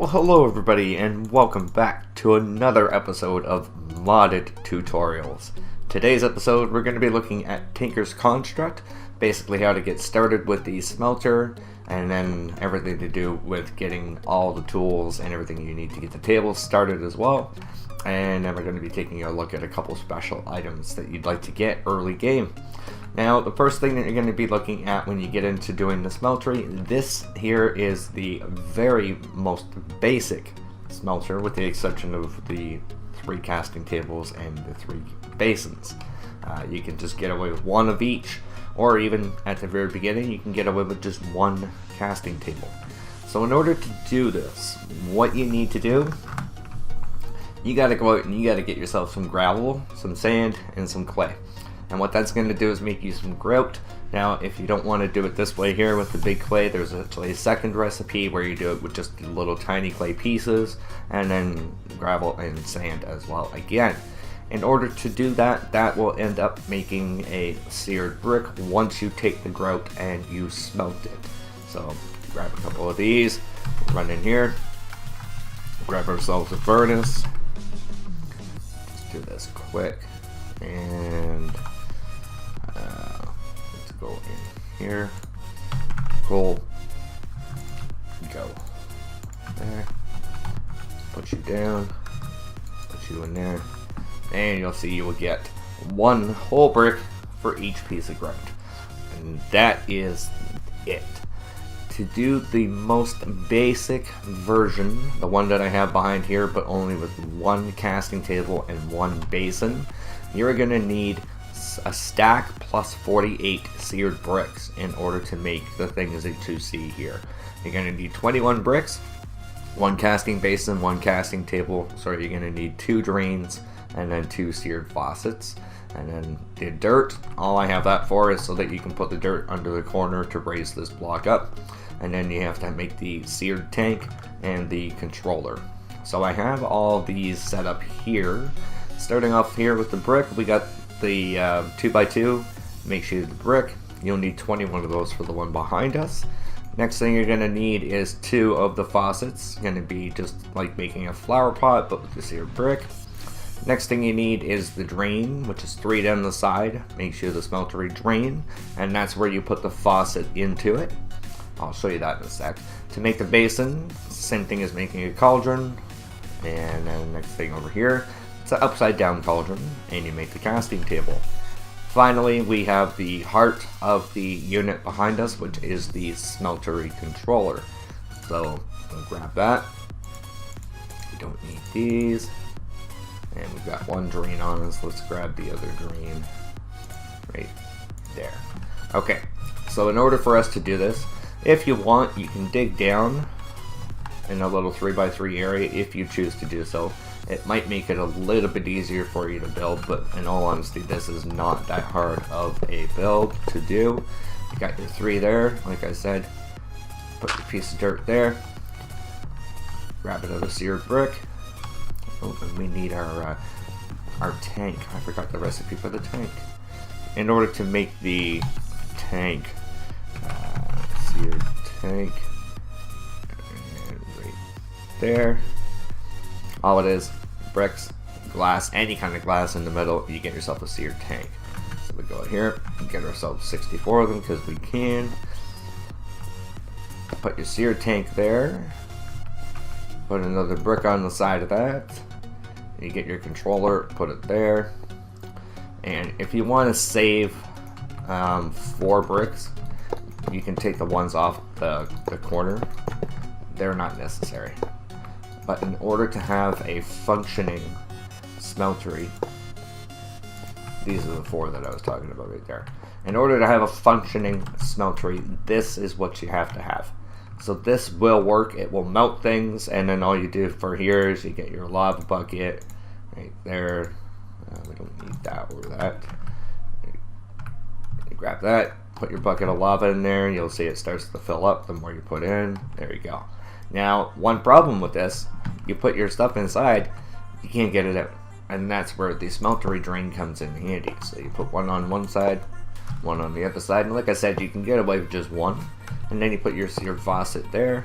Well, hello everybody, and welcome back to another episode of Modded Tutorials. Today's episode, we're going to be looking at Tinker's Construct, basically how to get started with the Smelter, and then everything to do with getting all the tools and everything you need to get the table started as well. And then we're going to be taking a look at a couple special items that you'd like to get early game. Now, the first thing that you're going to be looking at when you get into doing the smeltery, this here is the very most basic smelter, with the exception of the 3 casting tables and the 3 basins. You can just get away with 1 of each, or even at the very beginning, you can get away with just 1 casting table. So in order to do this, what you need to do, you got to go out and you got to get yourself some gravel, some sand, and some clay. And what that's going to do is make you some grout. Now, if you don't want to do it this way here with the big clay, there's actually a second recipe where you do it with just little tiny clay pieces and then gravel and sand as well again. In order to do that, that will end up making a seared brick once you take the grout and you smelt it. So grab a couple of these, run in here, grab ourselves a furnace. Let's do this quick. And let's go in here. Cool. Go. There. Put you down. Put you in there. And you'll see you will get 1 whole brick for each piece of grout. And that is it. To do the most basic version, the one that I have behind here, but only with 1 casting table and 1 basin, you're going to need a stack plus 48 seared bricks in order to make the things that you see here. You're going to need 21 bricks, 1 casting basin, 1 casting table, so you're going to need 2 drains, and then 2 seared faucets. And then the dirt, all I have that for is so that you can put the dirt under the corner to raise this block up. And then you have to make the seared tank and the controller. So I have all these set up here. Starting off here with the brick, we got the 2x2. Make sure the brick. You'll need 21 of those for the one behind us. Next thing you're going to need is 2 of the faucets. It's going to be just like making a flower pot, but with the seared brick. Next thing you need is the drain, which is 3 down the side. Make sure the smeltery drain, and that's where you put the faucet into it. I'll show you that in a sec. To make the basin, same thing as making a cauldron. And then next thing over here, it's an upside down cauldron, and you make the casting table. Finally, we have the heart of the unit behind us, which is the Smeltery Controller. So we'll grab that. We don't need these. And we've got 1 drain on us. Let's grab the other drain right there. Okay, so in order for us to do this, if you want, you can dig down in a little 3x3 area if you choose to do so. It might make it a little bit easier for you to build, but in all honesty, this is not that hard of a build to do. You got your 3 there, like I said. Put your piece of dirt there. Grab another seared brick. Oh, and we need our tank. I forgot the recipe for the tank. In order to make the tank, seared tank, and right there. All it is, bricks, glass, any kind of glass in the middle, you get yourself a seared tank. So we go here, get ourselves 64 of them because we can. Put your seared tank there. Put another brick on the side of that. You get your controller, put it there. And if you want to save 4 bricks, you can take the ones off the corner. They're not necessary. But in order to have a functioning smeltery, these are the 4 that I was talking about right there. In order to have a functioning smeltery, this is what you have to have. So this will work, it will melt things, and then all you do for here is you get your lava bucket right there. We don't need that or that. You grab that, put your bucket of lava in there, and you'll see it starts to fill up the more you put in. There you go. Now, one problem with this, you put your stuff inside, you can't get it out. And that's where the smeltery drain comes in handy. So you put 1 on one side, 1 on the other side, and like I said, you can get away with just 1. And then you put your seared faucet there.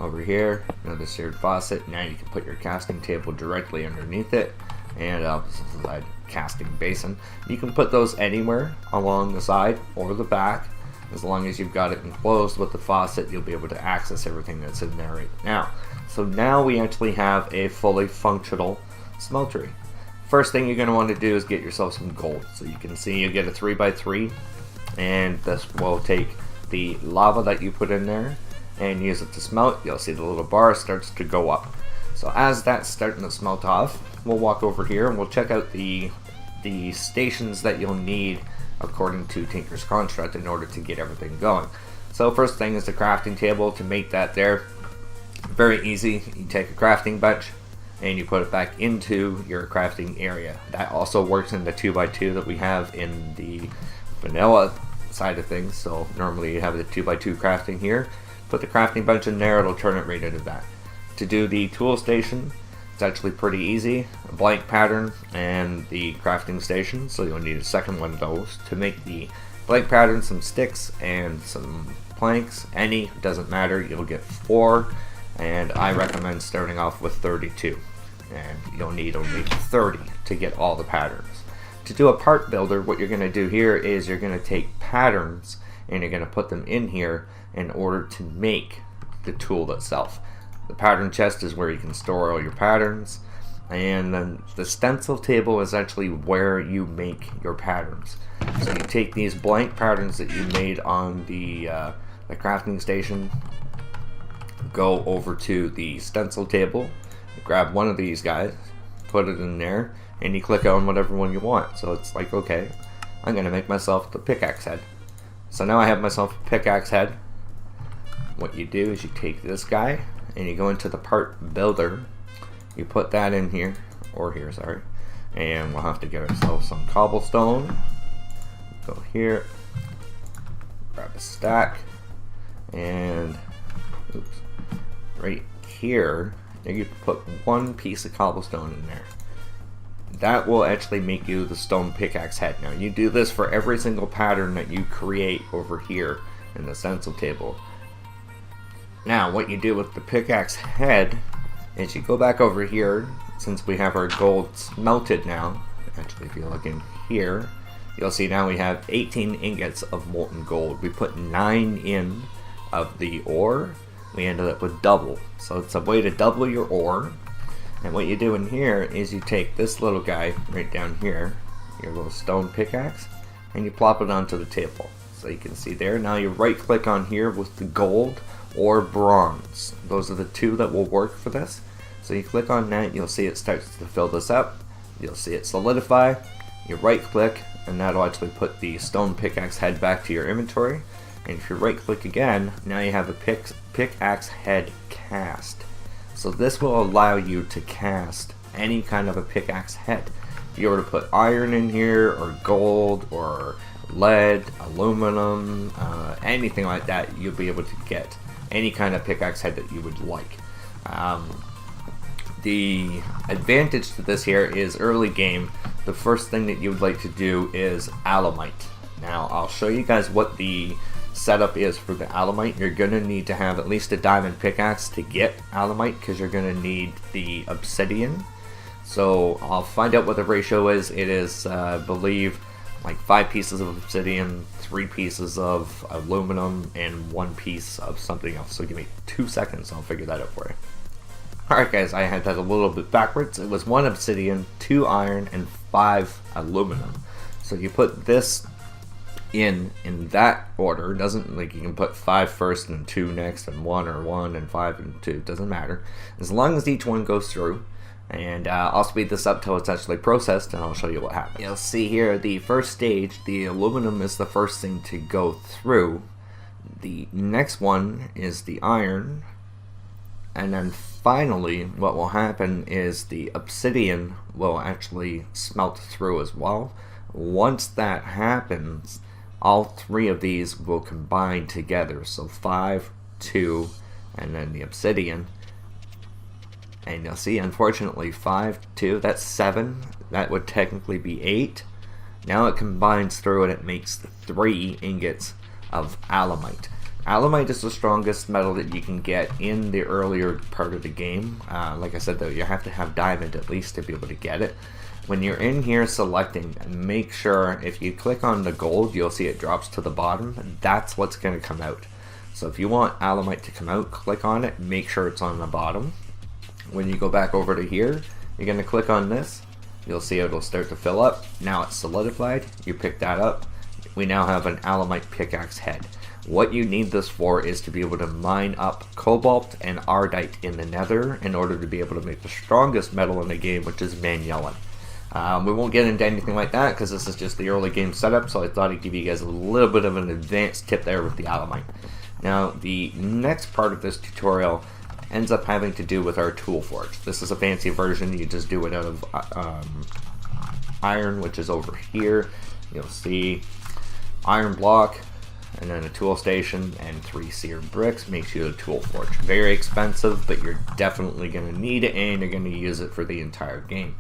over here, another seared faucet. Now you can put your casting table directly underneath it, and opposite side casting basin. You can put those anywhere along the side or the back. As long as you've got it enclosed with the faucet, you'll be able to access everything that's in there right now. So now we actually have a fully functional smeltery. First thing you're going to want to do is get yourself some gold. So you can see you get a 3x3, and this will take the lava that you put in there and use it to smelt. You'll see the little bar starts to go up. So as that's starting to smelt off, we'll walk over here and we'll check out the stations that you'll need according to Tinker's construct in order to get everything going. So first thing is the crafting table. To make that there, very easy. You take a crafting bench and you put it back into your crafting area. That also works in the 2x2 that we have in the vanilla side of things. So normally you have the 2x2 crafting here. Put the crafting bench in there, it'll turn it right into that. To do the tool station, it's actually pretty easy. A blank pattern and the crafting station, so you'll need a second one of those. To make the blank pattern, some sticks and some planks, any, doesn't matter, you'll get 4, and I recommend starting off with 32, and you'll need only 30 to get all the patterns. To do a part builder, what you're going to do here is you're going to take patterns and you're going to put them in here in order to make the tool itself. The pattern chest is where you can store all your patterns, and then the stencil table is actually where you make your patterns. So you take these blank patterns that you made on the crafting station, go over to the stencil table, grab one of these guys, put it in there, and you click on whatever one you want. So it's like, okay, I'm going to make myself the pickaxe head. So now I have myself a pickaxe head. What you do is you take this guy and you go into the part builder, you put that in here, or here, sorry, and we'll have to get ourselves some cobblestone. Go here, grab a stack, and oops, right here you put one piece of cobblestone in there. That will actually make you the stone pickaxe head. Now you do this for every single pattern that you create over here in the stencil table. Now what you do with the pickaxe head is you go back over here, since we have our gold smelted now. Actually, if you look in here, you'll see now we have 18 ingots of molten gold. We put 9 in of the ore, we ended up with double. So it's a way to double your ore. And what you do in here is you take this little guy right down here, your little stone pickaxe, and you plop it onto the table. So you can see there, now you right click on here with the gold or bronze. Those are the two that will work for this. So you click on that, you'll see it starts to fill this up. You'll see it solidify. You right click, and that'll actually put the stone pickaxe head back to your inventory. And if you right click again, now you have a pickaxe head cast. So this will allow you to cast any kind of a pickaxe head. If you were to put iron in here, or gold, or lead, aluminum, anything like that, you'll be able to get any kind of pickaxe head that you would like. The advantage to this here is early game, the first thing that you would like to do is alumite. Now I'll show you guys what the setup is for the alumite. You're going to need to have at least a diamond pickaxe to get alumite, because you're going to need the obsidian. So I'll find out what the ratio is. It is, I believe, like 5 pieces of obsidian, 3 pieces of aluminum, and 1 piece of something else. So give me 2 seconds, I'll figure that out for you. Alright guys, I had that a little bit backwards. It was 1 obsidian, 2 iron, and 5 aluminum. So you put this in that order. Doesn't, like, you can put 5 first and 2 next, and 1 or 1 and 5 and 2, doesn't matter, as long as each one goes through. And I'll speed this up till it's actually processed, and I'll show you what happens. You'll see here the first stage, the aluminum is the first thing to go through. The next one is the iron, and then finally what will happen is the obsidian will actually smelt through as well. Once that happens, all 3 of these will combine together. So 5, 2, and then the obsidian. And you'll see, unfortunately, 5, 2, that's 7. That would technically be 8. Now it combines through and it makes 3 ingots of alumite. Alamite is the strongest metal that you can get in the earlier part of the game. Like I said though, you have to have diamond at least to be able to get it. When you're in here selecting, make sure if you click on the gold, you'll see it drops to the bottom. That's what's going to come out. So if you want Alamite to come out, click on it, make sure it's on the bottom. When you go back over to here, you're going to click on this. You'll see it'll start to fill up. Now it's solidified. You pick that up. We now have an Alamite pickaxe head. What you need this for is to be able to mine up cobalt and ardite in the nether in order to be able to make the strongest metal in the game, which is magnelon. We won't get into anything like that because this is just the early game setup, so I thought I'd give you guys a little bit of an advanced tip there with the Alamite. Now, the next part of this tutorial ends up having to do with our tool forge. This is a fancy version. You just do it out of iron, which is over here. You'll see iron block, and then a tool station, and 3 seared bricks makes you a tool forge. Very expensive, but you're definitely going to need it, and you're going to use it for the entire game.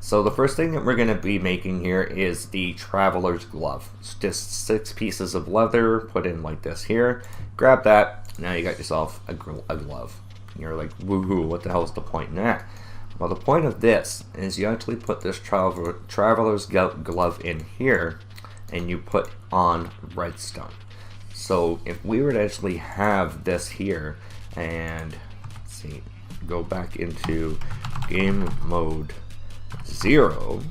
So the first thing that we're going to be making here is the Traveler's Glove. It's just 6 pieces of leather put in like this here. Grab that, now you got yourself a glove. You're like, woohoo, what the hell is the point in that? Well, the point of this is you actually put this Traveler's Glove in here, and you put on redstone. So if we were to actually have this here, and let's see, go back into game mode 0,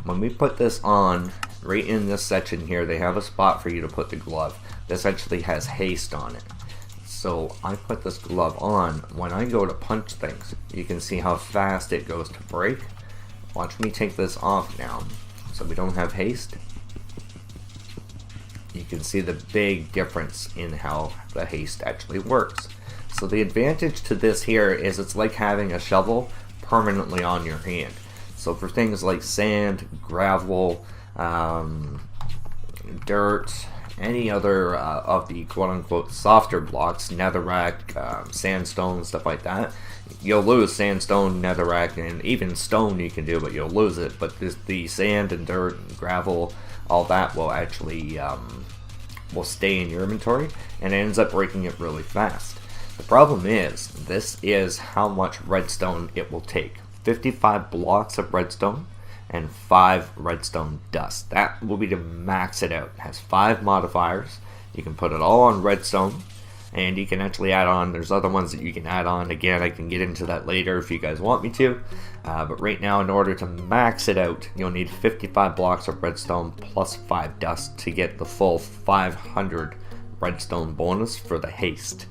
when we put this on, right in this section here, they have a spot for you to put the glove. This actually has haste on it. So I put this glove on. When I go to punch things, you can see how fast it goes to break. Watch me take this off now, so we don't have haste. You can see the big difference in how the haste actually works. So the advantage to this here is it's like having a shovel permanently on your hand. So for things like sand, gravel, dirt, any other of the quote-unquote softer blocks, netherrack, sandstone, stuff like that, you'll lose sandstone, netherrack, and even stone you can do, but you'll lose it. But the sand and dirt and gravel, all that will actually will stay in your inventory, and it ends up breaking it really fast. The problem is, this is how much redstone it will take. 55 blocks of redstone and 5 redstone dust. That will be to max it out. It has 5 modifiers. You can put it all on redstone, and you can actually add on, there's other ones that you can add on. Again, I can get into that later if you guys want me to. But right now, in order to max it out, you'll need 55 blocks of redstone plus 5 dust to get the full 500 redstone bonus for the haste.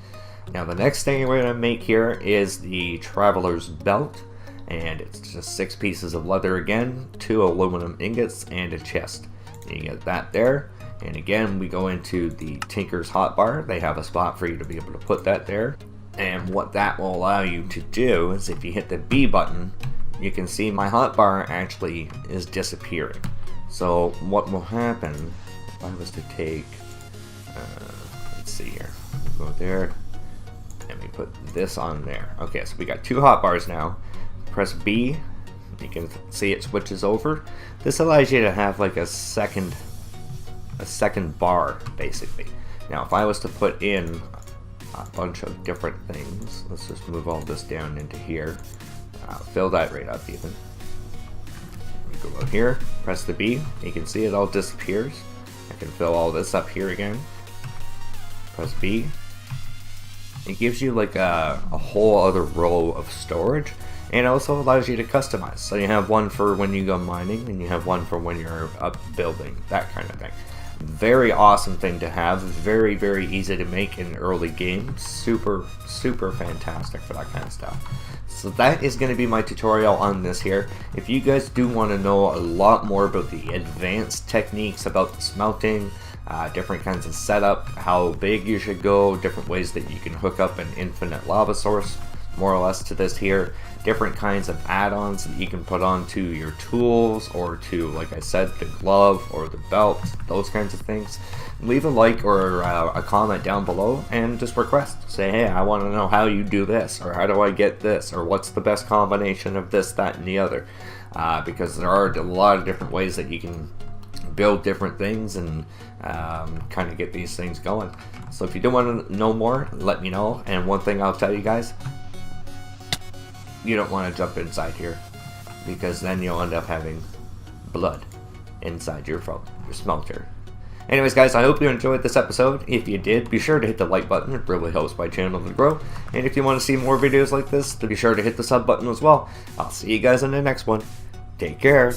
Now the next thing we're going to make here is the Traveler's Belt, and it's just 6 pieces of leather again, 2 aluminum ingots, and a chest. You get that there, and again we go into the Tinker's hotbar. They have a spot for you to be able to put that there, and what that will allow you to do is if you hit the B button, you can see my hotbar actually is disappearing. So what will happen if I was to take, let's see here, go there, and we put this on there. Okay, so we got 2 hotbars now. Press B, you can see it switches over. This allows you to have like a second bar basically. Now if I was to put in a bunch of different things, let's just move all this down into here, fill that right up even. We go out here, press the B, you can see it all disappears. I can fill all this up here again, press B. It gives you like a whole other row of storage, and it also allows you to customize. So you have one for when you go mining, and you have one for when you're up building, that kind of thing. Very awesome thing to have, very, very easy to make in early game. Super, super fantastic for that kind of stuff. So that is going to be my tutorial on this here. If you guys do want to know a lot more about the advanced techniques about the smelting, different kinds of setup, how big you should go, different ways that you can hook up an infinite lava source, more or less to this here, different kinds of add-ons that you can put onto your tools or to, like I said, the glove or the belt, those kinds of things, leave a like or a comment down below and just request. Say, hey, I want to know how you do this, or how do I get this, or what's the best combination of this, that, and the other, because there are a lot of different ways that you can build different things and kind of get these things going. So if you do want to know more, let me know. And one thing I'll tell you guys, you don't want to jump inside here, because then you'll end up having blood inside your smelter. Anyways guys, I hope you enjoyed this episode. If you did, be sure to hit the like button. It really helps my channel to grow. And if you want to see more videos like this, be sure to hit the sub button as well. I'll see you guys in the next one. Take care.